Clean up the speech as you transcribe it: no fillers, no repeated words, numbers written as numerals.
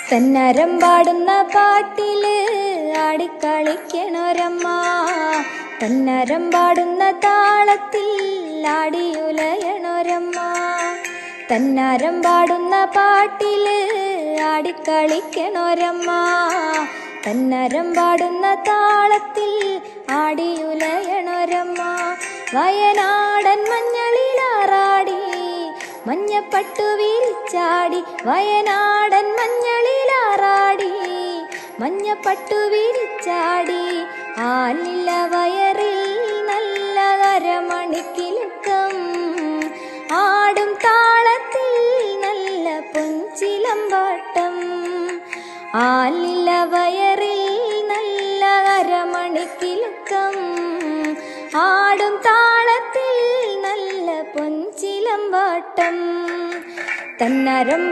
തന്നരം പാടുന്ന പാട്ടില് ആടിക്കളിക്കണൊരമ്മ, തന്നരം പാടുന്ന താളത്തിൽ ആടിയുലയണൊരമ്മ. തന്നരം പാടുന്ന പാട്ടില് ആടിക്കളിക്കണൊരമ്മ, തന്നരം പാടുന്ന താളത്തിൽ ആടിയുലയണൊരമ്മ. വയനാടൻ മഞ്ഞളിലാറാടി മഞ്ഞപ്പട്ടു വിരിച്ചാടി, വയനാടൻ മഞ്ഞളിലാറാടി മഞ്ഞപ്പട്ടു വിരിച്ചാടി. ആലില വയറിൽ നല്ല അരമണിക്കിലുക്കം, ആടും താളത്തിൽ നല്ല പൊൻചിലമ്പാട്ടം. ആലില വയറിൽ നല്ല അരമണിക്കിലുക്കം, ആടും താളത്തിൽ നല്ല പൊൻചിലമ്പാട്ടം. തന്നരം